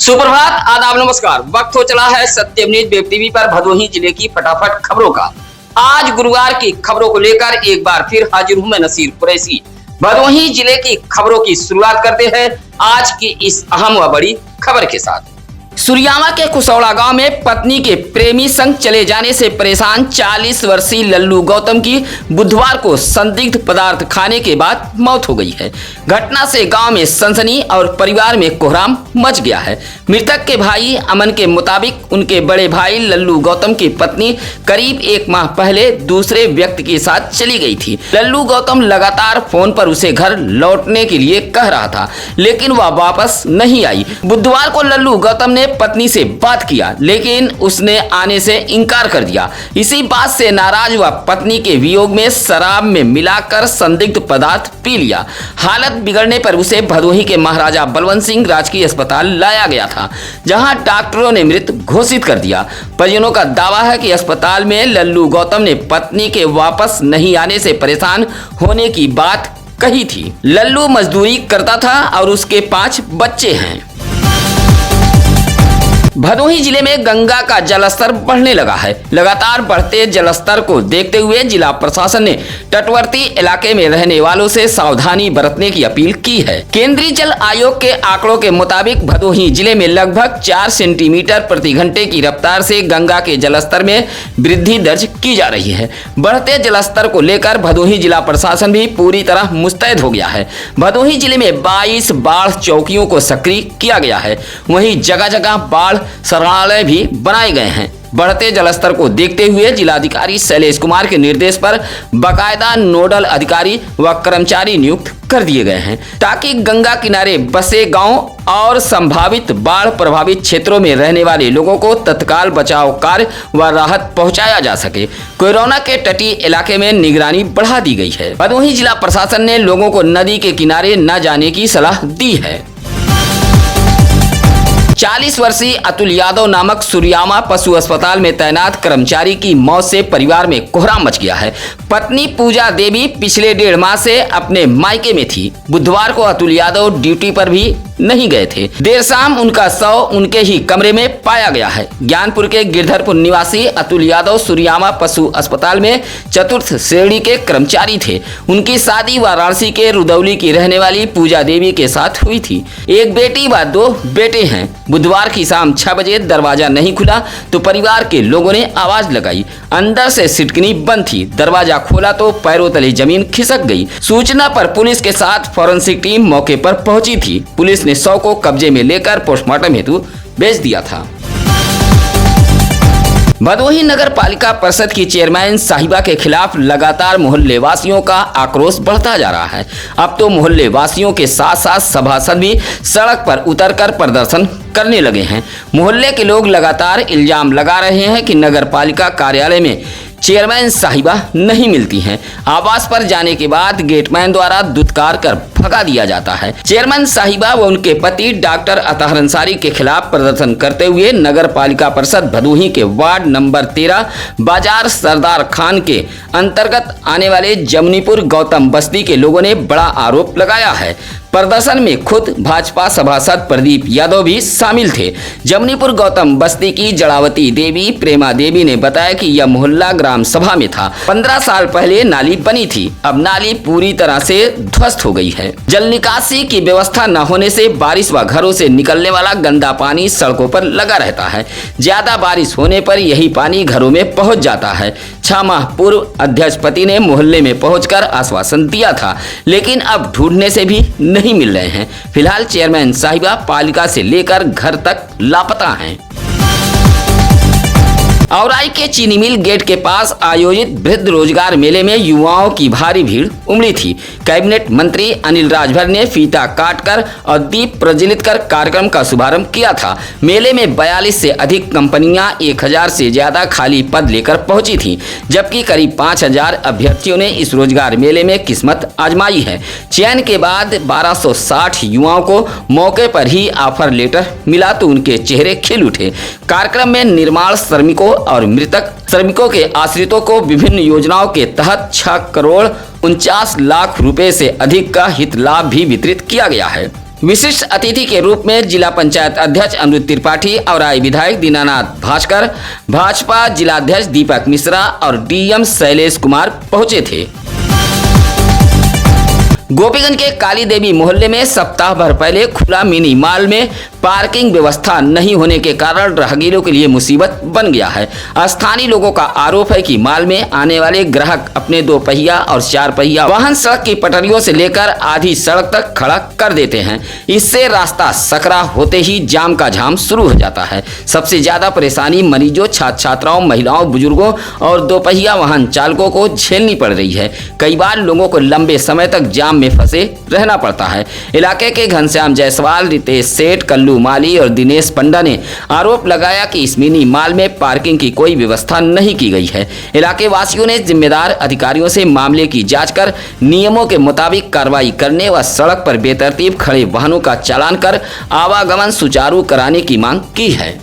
सुप्रभात, आदाब, नमस्कार। वक्त हो चला है सत्यम न्यूज वेब टीवी पर भदोही जिले की फटाफट खबरों का। आज गुरुवार की खबरों को लेकर एक बार फिर हाजिर हूं मैं नसीर कुरैशी। भदोही जिले की खबरों की शुरुआत करते हैं आज की इस अहम व बड़ी खबर के साथ। सुरियामा के कुसौड़ा गांव में पत्नी के प्रेमी संग चले जाने से परेशान 40 वर्षीय लल्लू गौतम की बुधवार को संदिग्ध पदार्थ खाने के बाद मौत हो गई है। घटना से गांव में सनसनी और परिवार में कोहराम मच गया है। मृतक के भाई अमन के मुताबिक उनके बड़े भाई लल्लू गौतम की पत्नी करीब 1 माह पहले दूसरे व्यक्ति के साथ चली गई थी। लल्लू गौतम लगातार फोन पर उसे घर लौटने के लिए कह रहा था, लेकिन वह वापस नहीं आई। बुधवार को लल्लू गौतम ने पत्नी से बात किया, लेकिन उसने आने से इनकार कर दिया। इसी बात से नाराज हुआ पत्नी के वियोग में शराब में मिलाकर संदिग्ध पदार्थ पी लिया। हालत बिगड़ने पर उसे भदोही के महाराजा बलवंत सिंह राजकीय अस्पताल लाया गया था, जहां डॉक्टरों ने मृत घोषित कर दिया। परिजनों का दावा है कि अस्पताल में लल्लू गौतम ने पत्नी के वापस नहीं आने से परेशान होने की बात कही थी। लल्लू मजदूरी करता था और उसके 5 बच्चे हैं। भदोही जिले में गंगा का जलस्तर बढ़ने लगा है। लगातार बढ़ते जलस्तर को देखते हुए जिला प्रशासन ने तटवर्ती इलाके में रहने वालों से सावधानी बरतने की अपील की है। केंद्रीय जल आयोग के आंकड़ों के मुताबिक भदोही जिले में लगभग 4 सेंटीमीटर प्रति घंटे की रफ्तार से गंगा के जलस्तर में वृद्धि दर्ज की जा रही है। बढ़ते जलस्तर को लेकर भदोही जिला प्रशासन भी पूरी तरह मुस्तैद हो गया है। भदोही जिले में 22 बाढ़ चौकियों को सक्रिय किया गया है। वहीं जगह जगह बाढ़ शरणालय भी बनाए गए हैं। बढ़ते जलस्तर को देखते हुए जिलाधिकारी शैलेश कुमार के निर्देश पर बाकायदा नोडल अधिकारी व कर्मचारी नियुक्त कर दिए गए हैं, ताकि गंगा किनारे बसे गांव और संभावित बाढ़ प्रभावित क्षेत्रों में रहने वाले लोगों को तत्काल बचाव कार्य व राहत पहुंचाया जा सके। कोयरोना के तटीय इलाके में निगरानी बढ़ा दी गई है। भदोही जिला प्रशासन ने लोगों को नदी के किनारे न जाने की सलाह दी है। 40 वर्षीय अतुल यादव नामक सुरियामा पशु अस्पताल में तैनात कर्मचारी की मौत से परिवार में कोहराम मच गया है। पत्नी पूजा देवी पिछले 1.5 माह से अपने मायके में थी। बुधवार को अतुल यादव ड्यूटी पर भी नहीं गए थे। देर शाम उनका शव उनके ही कमरे में पाया गया है। ज्ञानपुर के गिरधरपुर निवासी अतुल यादव सुरियामा पशु अस्पताल में 4th श्रेणी के कर्मचारी थे। उनकी शादी वाराणसी के रुदौली की रहने वाली पूजा देवी के साथ हुई थी। एक बेटी व 2 बेटे हैं। बुधवार की शाम 6 बजे दरवाजा नहीं खुला तो परिवार के लोगों ने आवाज लगाई। अंदर से सिटकनी बंद थी। दरवाजा खोला तो पैरों तले जमीन खिसक गई। सूचना पर पुलिस के साथ फॉरेंसिक टीम मौके पर पहुंची थी। पुलिस ने शव को कब्जे में लेकर पोस्टमार्टम हेतु भेज दिया था। भदोही नगर पालिका परिषद की चेयरमैन साहिबा के खिलाफ लगातार मोहल्ले वासियों का आक्रोश बढ़ता जा रहा है। अब तो मोहल्ले वासियों के साथ साथ सभासद भी सड़क पर उतरकर प्रदर्शन करने लगे हैं। मोहल्ले के लोग लगातार इल्जाम लगा रहे हैं कि नगर पालिका कार्यालय में चेयरमैन साहिबा नहीं मिलती हैं। आवास पर जाने के बाद गेटमैन द्वारा दुत्कार कर भगा दिया जाता है। चेयरमैन साहिबा व उनके पति डॉक्टर अताहर अंसारी के खिलाफ प्रदर्शन करते हुए नगर पालिका परिषद भदोही के वार्ड नंबर 13 बाजार सरदार खान के अंतर्गत आने वाले जमनीपुर गौतम बस्ती के लोगों ने बड़ा आरोप लगाया है। प्रदर्शन में खुद भाजपा सभासद प्रदीप यादव भी शामिल थे। जमनीपुर गौतम बस्ती की जड़ावती देवी प्रेमा देवी ने बताया कि यह मोहल्ला ग्राम सभा में था। 15 साल पहले नाली बनी थी, अब नाली पूरी तरह से ध्वस्त हो गई है। जल निकासी की व्यवस्था न होने से बारिश व घरों से निकलने वाला गंदा पानी सड़कों पर लगा रहता है। ज्यादा बारिश होने पर यही पानी घरों में पहुंच जाता है। 6 माह पूर्व अध्यक्ष पति ने मोहल्ले में पहुंचकर आश्वासन दिया था, लेकिन अब ढूंढने से भी नहीं मिल रहे हैं। फिलहाल चेयरमैन साहिबा पालिका से लेकर घर तक लापता हैं। औराई के चीनी मिल गेट के पास आयोजित वृद्ध रोजगार मेले में युवाओं की भारी भीड़ उमड़ी थी। कैबिनेट मंत्री अनिल राजभर ने फीता काटकर और दीप प्रज्वलित कर कार्यक्रम का शुभारंभ किया था। मेले में 42 से अधिक कंपनियां 1000 से ज्यादा खाली पद लेकर पहुंची थी, जबकि करीब 5000 अभ्यर्थियों ने इस रोजगार मेले में किस्मत आजमाई है। चयन के बाद 1260 युवाओं को मौके पर ही ऑफर लेटर मिला तो उनके चेहरे खिल उठे। कार्यक्रम में निर्माण श्रमिकों और मृतक श्रमिकों के आश्रितों को विभिन्न योजनाओं के तहत 6 करोड़ 49 लाख रुपए से अधिक का हित लाभ भी वितरित किया गया है। विशिष्ट अतिथि के रूप में जिला पंचायत अध्यक्ष अमृत त्रिपाठी, औराई विधायक दीनानाथ भास्कर, भाजपा जिलाध्यक्ष दीपक मिश्रा और डीएम शैलेश कुमार पहुंचे थे। गोपीगंज के काली देवी मोहल्ले में सप्ताह भर पहले खुला मिनी मॉल में पार्किंग व्यवस्था नहीं होने के कारण राहगीरों के लिए मुसीबत बन गया है। स्थानीय लोगों का आरोप है कि मॉल में आने वाले ग्राहक अपने 2 पहिया और 4 पहिया वाहन सड़क की पटरियों से लेकर आधी सड़क तक खड़ा कर देते हैं। इससे रास्ता सकरा होते ही जाम का झाम शुरू हो जाता है। सबसे ज्यादा परेशानी मरीजों, छात्र छात्राओं, महिलाओं, बुजुर्गों और 2 पहिया वाहन चालकों को झेलनी पड़ रही है। कई बार लोगों को लंबे समय तक जाम में फंसे रहना पड़ता है। इलाके के घनश्याम जायसवाल, रितेश सेठ, कल्लू माली और दिनेश पंडा ने आरोप लगाया कि इस मिनी मॉल में पार्किंग की कोई व्यवस्था नहीं की गई है। इलाके वासियों ने जिम्मेदार अधिकारियों से मामले की जांच कर नियमों के मुताबिक कार्रवाई करने व सड़क पर बेतरतीब खड़े वाहनों का चालान कर आवागमन सुचारू कराने की मांग की है।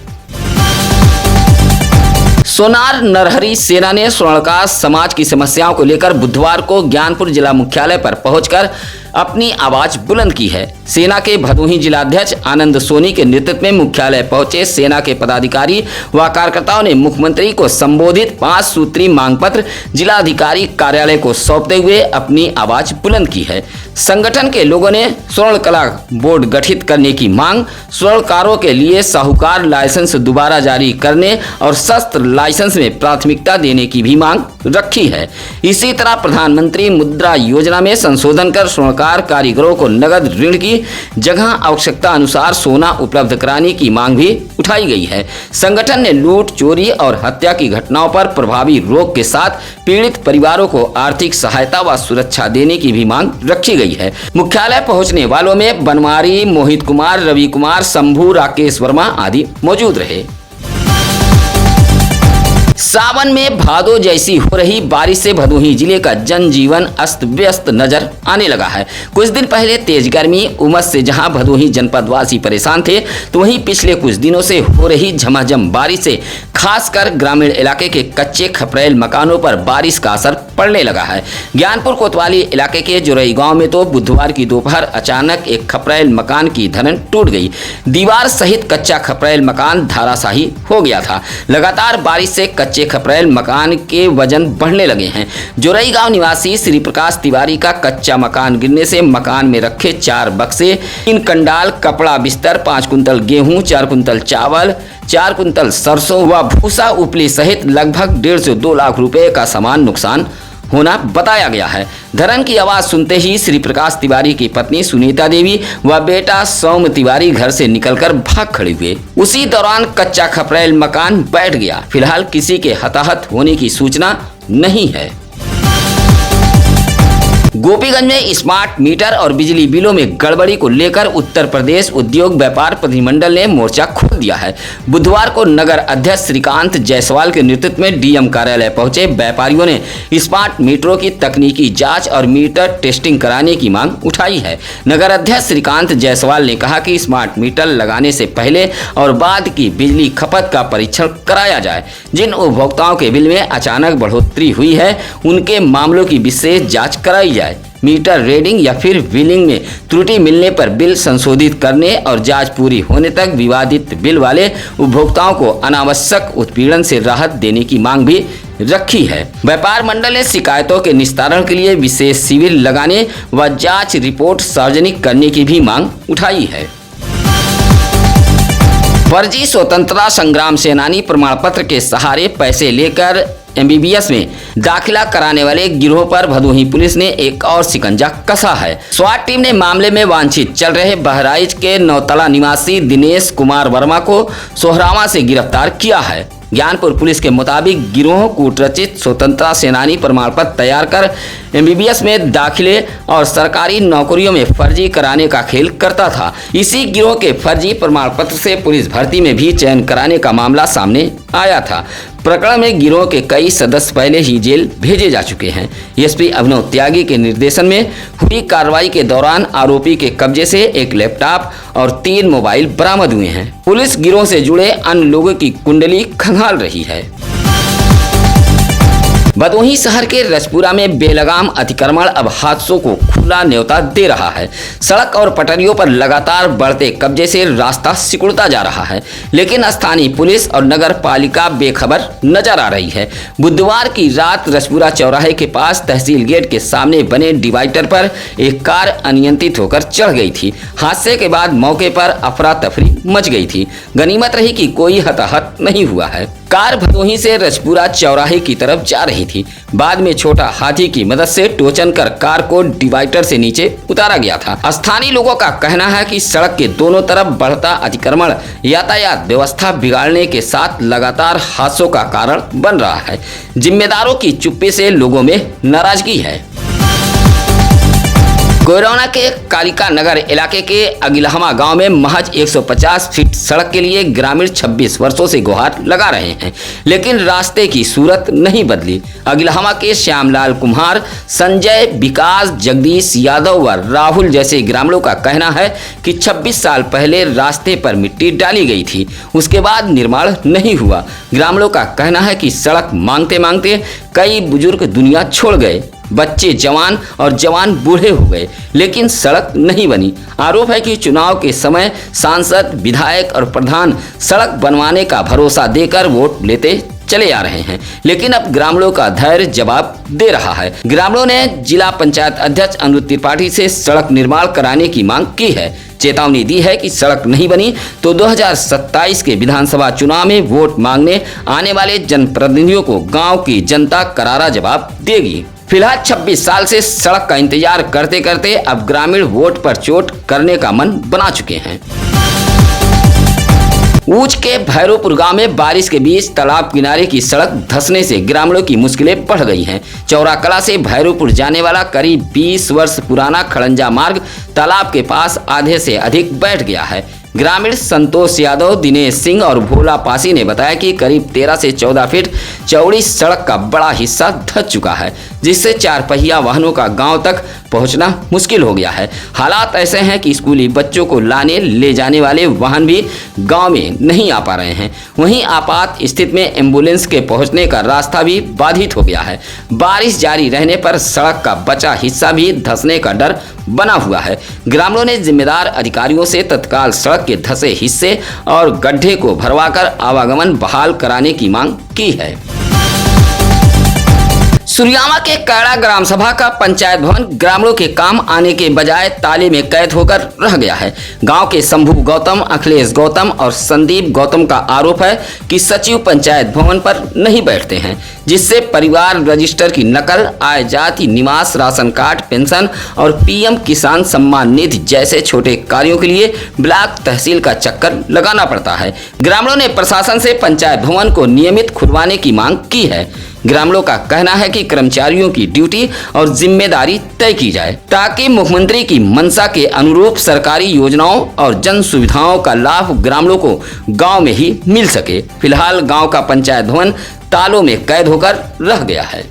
सोनार नरहरी सेना ने स्वर्णकार समाज की समस्याओं को लेकर बुधवार को ज्ञानपुर जिला मुख्यालय पर पहुंचकर अपनी आवाज बुलंद की है। सेना के भदोही जिलाध्यक्ष आनंद सोनी के नेतृत्व में मुख्यालय पहुंचे सेना के पदाधिकारी व कार्यकर्ताओं ने मुख्यमंत्री को संबोधित 5 सूत्री मांग पत्र जिलाधिकारी कार्यालय को सौंपते हुए अपनी आवाज बुलंद की है। संगठन के लोगों ने स्वर्ण कला बोर्ड गठित करने की मांग, स्वर्णकारों के लिए साहूकार लाइसेंस दोबारा जारी करने और शस्त्र लाइसेंस में प्राथमिकता देने की भी मांग रखी है। इसी तरह प्रधानमंत्री मुद्रा योजना में संशोधन कर स्वर्णकार कारीगरों को नगद ऋण की जगह आवश्यकता अनुसार सोना उपलब्ध कराने की मांग भी उठाई गई है। संगठन ने लूट, चोरी और हत्या की घटनाओं पर प्रभावी रोक के साथ पीड़ित परिवारों को आर्थिक सहायता व सुरक्षा देने की भी मांग रखी गई है। मुख्यालय पहुंचने वालों में बनवारी, मोहित कुमार, रवि कुमार, शंभू, राकेश वर्मा आदि मौजूद रहे। सावन में भादो जैसी हो रही बारिश से भदोही जिले का जनजीवन अस्त व्यस्त नजर आने लगा है। कुछ दिन पहले तेज गर्मी, उमस से जहां भदोही जनपदवासी परेशान थे, तो वहीं पिछले कुछ दिनों से हो रही झमाझम बारिश से खासकर ग्रामीण इलाके के कच्चे खपरेल मकानों पर बारिश का असर पड़ने लगा है। ज्ञानपुर कोतवाली इलाके के जोरई गांव में तो बुधवार की दोपहर अचानक एक खपरेल मकान की धरन टूट गई। दीवार सहित कच्चा खपरेल मकान धराशायी हो गया था। लगातार बारिश से कच्चे खपरेल मकान के वजन बढ़ने लगे हैं। जोरई गांव निवासी श्री प्रकाश तिवारी का कच्चा मकान गिरने से मकान में रखे 4 बक्से, 3 कंडाल, कपड़ा बिस्तर, 5 कुंतल गेहूं, 4 कुंतल चावल, 4 कुंतल सरसों व भूसा उपली सहित लगभग 1.5 से 2 लाख रुपए का सामान नुकसान होना बताया गया है। धरन की आवाज सुनते ही श्री प्रकाश तिवारी की पत्नी सुनीता देवी व बेटा सौम तिवारी घर से निकलकर भाग खड़े हुए। उसी दौरान कच्चा खपरेल मकान बैठ गया। फिलहाल किसी के हताहत होने की सूचना नहीं है। गोपीगंज में स्मार्ट मीटर और बिजली बिलों में गड़बड़ी को लेकर उत्तर प्रदेश उद्योग व्यापार प्रतिनिधिमंडल ने मोर्चा खोल दिया है। बुधवार को नगर अध्यक्ष श्रीकांत जायसवाल के नेतृत्व में डीएम कार्यालय पहुंचे व्यापारियों ने स्मार्ट मीटरों की तकनीकी जांच और मीटर टेस्टिंग कराने की मांग उठाई है। नगर अध्यक्ष श्रीकांत जायसवाल ने कहा कि स्मार्ट मीटर लगाने से पहले और बाद की बिजली खपत का परीक्षण कराया जाए। जिन उपभोक्ताओं के बिल में अचानक बढ़ोतरी हुई है, उनके मामलों की विशेष जाँच कराई जाए। मीटर रीडिंग या फिर बिलिंग में त्रुटि मिलने पर बिल संशोधित करने और जांच पूरी होने तक विवादित बिल वाले उपभोक्ताओं को अनावश्यक उत्पीड़न से राहत देने की मांग भी रखी है। व्यापार मंडल ने शिकायतों के निस्तारण के लिए विशेष शिविर लगाने व जांच रिपोर्ट सार्वजनिक करने की भी मांग उठाई है। फर्जी स्वतंत्रता संग्राम सेनानी प्रमाण पत्र के सहारे पैसे लेकर एमबीबीएस में दाखिला कराने वाले गिरोह पर भदोही पुलिस ने एक और शिकंजा कसा है। स्वाट टीम ने मामले में वांछित चल रहे बहराइच के नौतला निवासी दिनेश कुमार वर्मा को सोहरावा से गिरफ्तार किया है। ज्ञानपुर पुलिस के मुताबिक गिरोह कूटरचित स्वतंत्रता सेनानी प्रमाण पत्र तैयार कर एमबीबीएस में दाखिले और सरकारी नौकरियों में फर्जी कराने का खेल करता था। इसी गिरोह के फर्जी प्रमाण पत्र से पुलिस भर्ती में भी चयन कराने का मामला सामने आया था। प्रकरण में गिरोह के कई सदस्य पहले ही जेल भेजे जा चुके हैं। एसपी अभिनव त्यागी के निर्देशन में हुई कार्रवाई के दौरान आरोपी के कब्जे से एक लैपटॉप और 3 मोबाइल बरामद हुए हैं। पुलिस गिरोह से जुड़े अन्य लोगों की कुंडली खंगाल रही है। भदोही शहर के रजपुरा में बेलगाम अतिक्रमण अब हादसों को खुला न्योता दे रहा है। सड़क और पटरियों पर लगातार बढ़ते कब्जे से रास्ता सिकुड़ता जा रहा है, लेकिन स्थानीय पुलिस और नगर पालिका बेखबर नजर आ रही है। बुधवार की रात रजपुरा चौराहे के पास तहसील गेट के सामने बने डिवाइडर पर एक कार अनियंत्रित होकर चढ़ गई थी। हादसे के बाद मौके पर अफरा तफरी मच गई थी। गनीमत रही कि कोई हताहत नहीं हुआ है। कार भदोही से रजपुरा चौराहे की तरफ जा रही थी। बाद में छोटा हाथी की मदद से टोचन कर कार को डिवाइडर से नीचे उतारा गया था। स्थानीय लोगों का कहना है कि सड़क के दोनों तरफ बढ़ता अतिक्रमण यातायात व्यवस्था बिगाड़ने के साथ लगातार हादसों का कारण बन रहा है। जिम्मेदारों की चुप्पी से लोगों में नाराजगी है। कोयराना के कालिका नगर इलाके के अगिलहमा गांव में महज 150 फीट सड़क के लिए ग्रामीण 26 वर्षों से गुहार लगा रहे हैं, लेकिन रास्ते की सूरत नहीं बदली। अगिलहमा के श्यामलाल कुम्हार, संजय, विकास, जगदीश यादव व राहुल जैसे ग्रामीणों का कहना है कि 26 साल पहले रास्ते पर मिट्टी डाली गई थी, उसके बाद निर्माण नहीं हुआ। ग्रामीणों का कहना है कि सड़क मांगते मांगते कई बुजुर्ग दुनिया छोड़ गए, बच्चे जवान और जवान बूढ़े हो गए, लेकिन सड़क नहीं बनी। आरोप है कि चुनाव के समय सांसद, विधायक और प्रधान सड़क बनवाने का भरोसा देकर वोट लेते चले आ रहे हैं, लेकिन अब ग्रामीणों का धैर्य जवाब दे रहा है। ग्रामीणों ने जिला पंचायत अध्यक्ष अनुरुद्ध त्रिपाठी से सड़क निर्माण कराने की मांग की है। चेतावनी दी है कि सड़क नहीं बनी तो 2027 के विधानसभा चुनाव में वोट मांगने आने वाले जनप्रतिनिधियों को गांव की जनता करारा जवाब देगी। फिलहाल 26 साल से सड़क का इंतजार करते करते अब ग्रामीण वोट पर चोट करने का मन बना चुके हैं। ऊंच के भैरोपुर गांव में बारिश के बीच तालाब किनारे की सड़क धंसने से ग्रामीणों की मुश्किलें बढ़ गई हैं। चौराकला से भैरोपुर जाने वाला करीब 20 वर्ष पुराना खड़ंजा मार्ग तालाब के पास आधे से अधिक बैठ गया है। ग्रामीण संतोष यादव, दिनेश सिंह और भोला पासी ने बताया कि करीब 13 से 14 फीट चौड़ी सड़क का बड़ा हिस्सा धंस चुका है, जिससे 4 पहिया वाहनों का गांव तक पहुंचना मुश्किल हो गया है। हालात ऐसे हैं कि स्कूली बच्चों को लाने ले जाने वाले वाहन भी गांव में नहीं आ पा रहे हैं। वहीं आपात स्थिति में एम्बुलेंस के पहुंचने का रास्ता भी बाधित हो गया है। बारिश जारी रहने पर सड़क का बचा हिस्सा भी धंसने का डर बना हुआ है। ग्रामीणों ने जिम्मेदार अधिकारियों से तत्काल सड़क के धंसे हिस्से और गड्ढे को भरवाकर आवागमन बहाल कराने की मांग की है। सुरियामा के कैड़ा ग्राम सभा का पंचायत भवन ग्रामीणों के काम आने के बजाय ताले में कैद होकर रह गया है। गांव के शंभू गौतम, अखिलेश गौतम और संदीप गौतम का आरोप है कि सचिव पंचायत भवन पर नहीं बैठते हैं, जिससे परिवार रजिस्टर की नकल, आय जाति निवास, राशन कार्ड, पेंशन और पीएम किसान सम्मान निधि जैसे छोटे कार्यों के लिए ब्लॉक तहसील का चक्कर लगाना पड़ता है। ग्रामीणों ने प्रशासन से पंचायत भवन को नियमित खुलवाने की मांग की है। ग्रामीणों का कहना है कि कर्मचारियों की ड्यूटी और जिम्मेदारी तय की जाए, ताकि मुख्यमंत्री की मंशा के अनुरूप सरकारी योजनाओं और जन सुविधाओं का लाभ ग्रामीणों को गांव में ही मिल सके। फिलहाल गांव का पंचायत भवन तालों में कैद होकर रह गया है।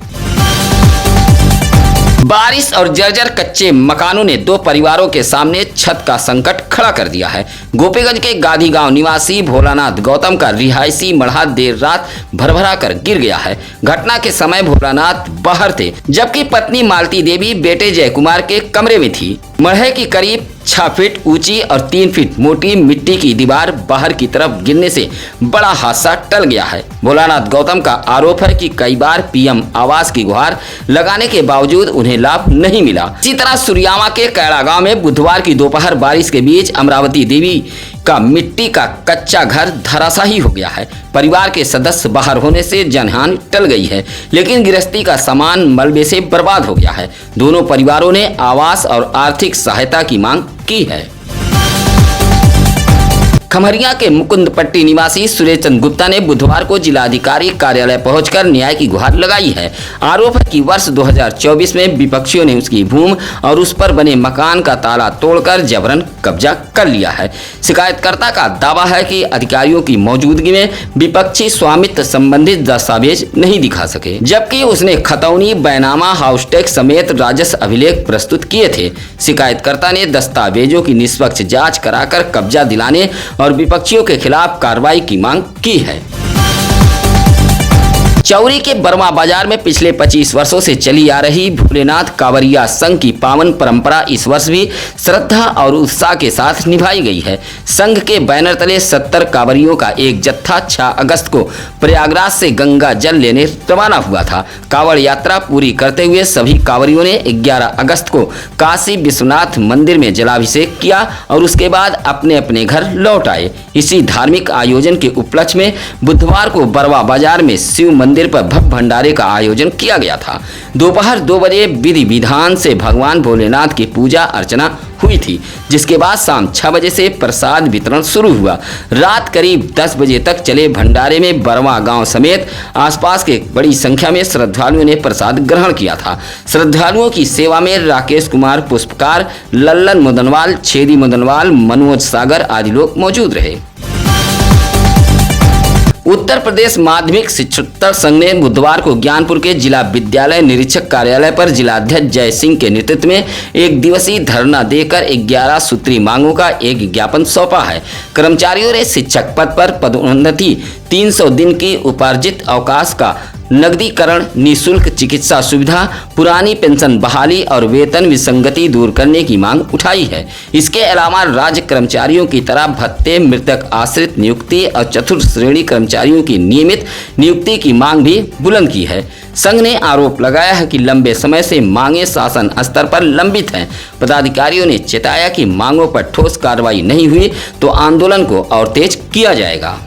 बारिश और जर्जर कच्चे मकानों ने 2 परिवारों के सामने छत का संकट खड़ा कर दिया है। गोपीगंज के गाधी गांव निवासी भोलानाथ गौतम का रिहायशी मढ़ा देर रात भरभरा कर गिर गया है। घटना के समय भोलानाथ बाहर थे, जबकि पत्नी मालती देवी बेटे जय कुमार के कमरे में थी। मढ़े की करीब 6 फीट ऊंची और 3 फीट मोटी मिट्टी की दीवार बाहर की तरफ गिरने से बड़ा हादसा टल गया है। भोलानाथ गौतम का आरोप है कि कई बार पीएम आवास की गुहार लगाने के बावजूद उन्हें लाभ नहीं मिला। इसी तरह सुरियामा के कैड़ा गांव में बुधवार की दोपहर बारिश के बीच अमरावती देवी का मिट्टी का कच्चा घर धराशायी हो गया है। परिवार के सदस्य बाहर होने से जनहानि टल गई है, लेकिन गृहस्थी का सामान मलबे से बर्बाद हो गया है। दोनों परिवारों ने आवास और आर्थिक सहायता की मांग की है। खमरिया के मुकुंदपट्टी निवासी सुरेश चंद्र गुप्ता ने बुधवार को जिलाधिकारी कार्यालय पहुंचकर न्याय की गुहार लगाई है। आरोप है कि वर्ष 2024 में विपक्षियों ने उसकी भूमि और उस पर बने मकान का ताला तोड़कर जबरन कब्जा कर लिया है। शिकायतकर्ता का दावा है कि अधिकारियों की मौजूदगी में विपक्षी स्वामित्व संबंधित दस्तावेज नहीं दिखा सके, जबकि उसने खतौनी, बैनामा, हाउस टैक्स समेत राजस्व अभिलेख प्रस्तुत किए थे। शिकायतकर्ता ने दस्तावेजों की निष्पक्ष जांच कराकर कब्जा दिलाने और विपक्षियों के खिलाफ कार्रवाई की मांग की है। चौरी के बर्मा बाजार में पिछले 25 वर्षों से चली आ रही भोलेनाथ कांवरिया संघ की पावन परंपरा इस वर्ष भी श्रद्धा और उत्साह के साथ निभाई गई है। संघ के बैनर तले 70 कांवरियों का एक जत्था 6 अगस्त को प्रयागराज से गंगा जल लेने रवाना हुआ था। कांवड़ यात्रा पूरी करते हुए सभी कांवरियों ने 11 अगस्त को काशी विश्वनाथ मंदिर में जलाभिषेक किया और उसके बाद अपने अपने घर लौट आए। इसी धार्मिक आयोजन के उपलक्ष्य में बुधवार को बरवा बाजार में शिव मंदिर पर भव्य भंडारे का आयोजन किया गया था। दोपहर 2 बजे विधि विधान से भगवान भोलेनाथ की पूजा अर्चना हुई थी, जिसके बाद शाम 6 बजे से प्रसाद वितरण शुरू हुआ। रात करीब 10 बजे तक चले भंडारे में बरवा गांव समेत आसपास के बड़ी संख्या में श्रद्धालुओं ने प्रसाद ग्रहण किया था। श्रद्धालुओं की सेवा में राकेश कुमार पुष्पकार, लल्लन मुदनवाल, छेदी मुदनवाल, मनोज सागर आदि लोग मौजूद रहे। उत्तर प्रदेश माध्यमिक शिक्षकोत्तर संघ ने बुधवार को ज्ञानपुर के जिला विद्यालय निरीक्षक कार्यालय पर जिलाध्यक्ष जय सिंह के नेतृत्व में एक दिवसीय धरना देकर 11 सूत्री मांगों का एक ज्ञापन सौंपा है। कर्मचारियों ने शिक्षक पद पर पदोन्नति, 300 दिन की उपार्जित अवकाश का नकदीकरण, निःशुल्क चिकित्सा सुविधा, पुरानी पेंशन बहाली और वेतन विसंगति दूर करने की मांग उठाई है। इसके अलावा राज्य कर्मचारियों की तरह भत्ते, मृतक आश्रित नियुक्ति और चतुर्थ श्रेणी कर्मचारियों की नियमित नियुक्ति की मांग भी बुलंद की है। संघ ने आरोप लगाया है कि लंबे समय से मांगे शासन स्तर पर लंबित हैं। पदाधिकारियों ने चेताया कि मांगों पर ठोस कार्रवाई नहीं हुई तो आंदोलन को और तेज किया जाएगा।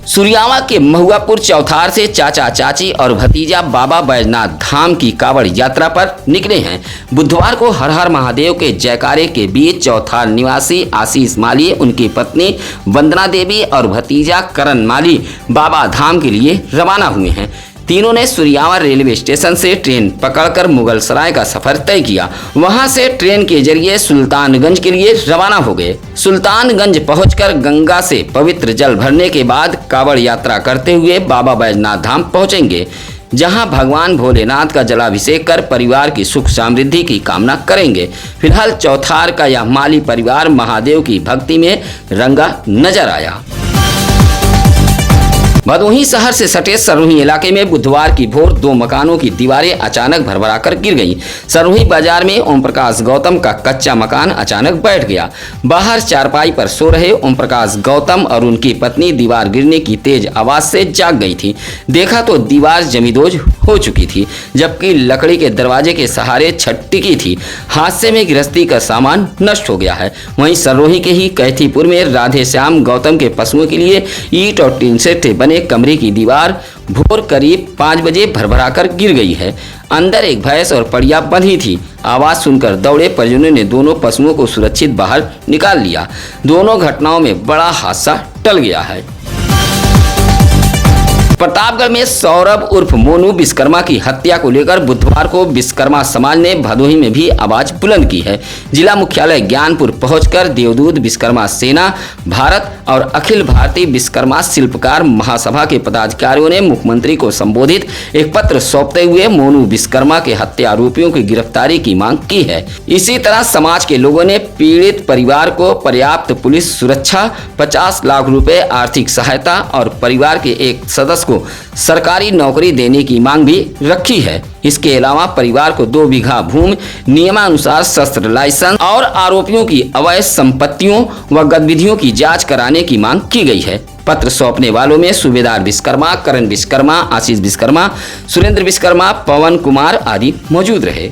सुरियावा के महुआपुर चौथार से चाचा चाची और भतीजा बाबा बैजनाथ धाम की कांवड़ यात्रा पर निकले हैं। बुधवार को हर हर महादेव के जयकारे के बीच चौथार निवासी आशीष माली, उनकी पत्नी वंदना देवी और भतीजा करण माली बाबा धाम के लिए रवाना हुए हैं। तीनों ने सुरियावा रेलवे स्टेशन से ट्रेन पकड़कर मुगलसराय का सफर तय किया। वहां से ट्रेन के जरिए सुल्तानगंज के लिए रवाना हो गए। सुल्तानगंज पहुंचकर गंगा से पवित्र जल भरने के बाद कांवड़ यात्रा करते हुए बाबा बैजनाथ धाम पहुंचेंगे, जहां भगवान भोलेनाथ का जलाभिषेक कर परिवार की सुख समृद्धि की कामना करेंगे। फिलहाल चौथार का यह माली परिवार महादेव की भक्ति में रंगा नजर आया। भदोही शहर से सटे सरोही इलाके में बुधवार की भोर 2 मकानों की दीवारें अचानक भरभराकर गिर गईं। सरोही बाजार में ओम प्रकाश गौतम का कच्चा मकान अचानक बैठ गया। बाहर चारपाई पर सो रहे ओम प्रकाश गौतम और उनकी पत्नी दीवार गिरने की तेज आवाज से जाग गई थी। देखा तो दीवार जमींदोज हो चुकी थी, जबकि लकड़ी के दरवाजे के सहारे छत टिकी थी। हादसे में गृहस्थी का सामान नष्ट हो गया है। वहीं सरोही के ही कैथीपुर में राधे श्याम गौतम के पशुओं के लिए ईंट और टीन से बने कमरे की दीवार भोर करीब 5 बजे भरभराकर गिर गई है। अंदर एक भैंस और पड़िया बंधी थी। आवाज सुनकर दौड़े परिजनों ने दोनों पशुओं को सुरक्षित बाहर निकाल लिया। दोनों घटनाओं में बड़ा हादसा टल गया है। प्रतापगढ़ में सौरभ उर्फ मोनू विश्वकर्मा की हत्या को लेकर बुधवार को विश्वकर्मा समाज ने भदोही में भी आवाज बुलंद की है। जिला मुख्यालय ज्ञानपुर पहुंचकर देवदूत विश्वकर्मा सेना भारत और अखिल भारतीय विश्वकर्मा शिल्पकार महासभा के पदाधिकारियों ने मुख्यमंत्री को संबोधित एक पत्र सौंपते हुए मोनू विश्वकर्मा के हत्या आरोपियों की गिरफ्तारी की मांग की है। इसी तरह समाज के लोगों ने पीड़ित परिवार को पर्याप्त पुलिस सुरक्षा, 50 लाख रुपए आर्थिक सहायता और परिवार के एक सदस्य को सरकारी नौकरी देने की मांग भी रखी है। इसके अलावा परिवार को 2 बीघा भूमि, नियमानुसार शस्त्र लाइसेंस और आरोपियों की अवैध संपत्तियों व गतिविधियों की जांच कराने की मांग की गई है। पत्र सौंपने वालों में सूबेदार विश्वकर्मा, करण विश्वकर्मा, आशीष विश्वकर्मा, सुरेंद्र विश्वकर्मा, पवन कुमार आदि मौजूद रहे।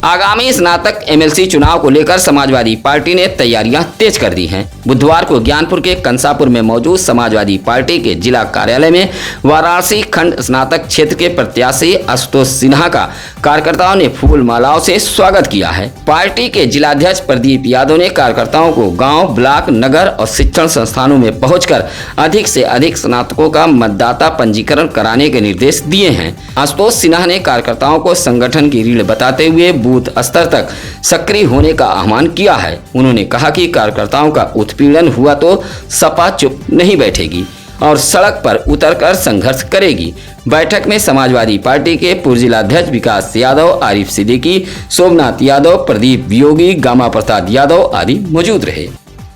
आगामी स्नातक एमएलसी चुनाव को लेकर समाजवादी पार्टी ने तैयारियां तेज कर दी हैं। बुधवार को ज्ञानपुर के कंसापुर में मौजूद समाजवादी पार्टी के जिला कार्यालय में वाराणसी खंड स्नातक क्षेत्र के प्रत्याशी आशुतोष सिन्हा का कार्यकर्ताओं ने फूल मालाओं से स्वागत किया है। पार्टी के जिलाध्यक्ष प्रदीप यादव ने कार्यकर्ताओं को गांव, ब्लॉक, नगर और शिक्षण संस्थानों में पहुंचकर अधिक से अधिक स्नातकों का मतदाता पंजीकरण कराने के निर्देश दिए हैं। आशुतोष सिन्हा ने कार्यकर्ताओं को संगठन की रीढ़ बताते हुए बूथ स्तर तक सक्रिय होने का आह्वान किया है। उन्होंने कहा कि कार्यकर्ताओं का उत्पीड़न हुआ तो सपा चुप नहीं बैठेगी और सड़क पर उतरकर संघर्ष करेगी। बैठक में समाजवादी पार्टी के पूर्व जिलाध्यक्ष विकास यादव, आरिफ सिद्दीकी, सोमनाथ यादव, प्रदीप योगी, गामा प्रसाद यादव आदि मौजूद रहे।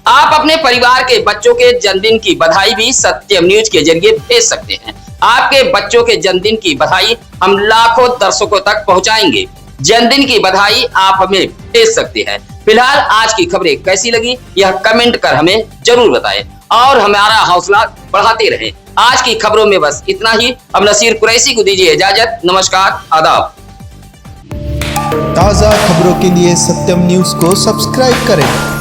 आप अपने परिवार के बच्चों के जन्मदिन की बधाई भी सत्यम न्यूज के जरिए भेज सकते हैं। आपके बच्चों के जन्मदिन की बधाई हम लाखों दर्शकों तक पहुंचाएंगे। जन्मदिन की बधाई आप हमें भेज सकते हैं। फिलहाल आज की खबरें कैसी लगी यह कमेंट कर हमें जरूर बताएं और हमारा हौसला बढ़ाते रहें। आज की खबरों में बस इतना ही। अब नसीर कुरैशी को दीजिए इजाजत। नमस्कार, आदाब। ताज़ा खबरों के लिए सत्यम न्यूज़ को सब्सक्राइब करें।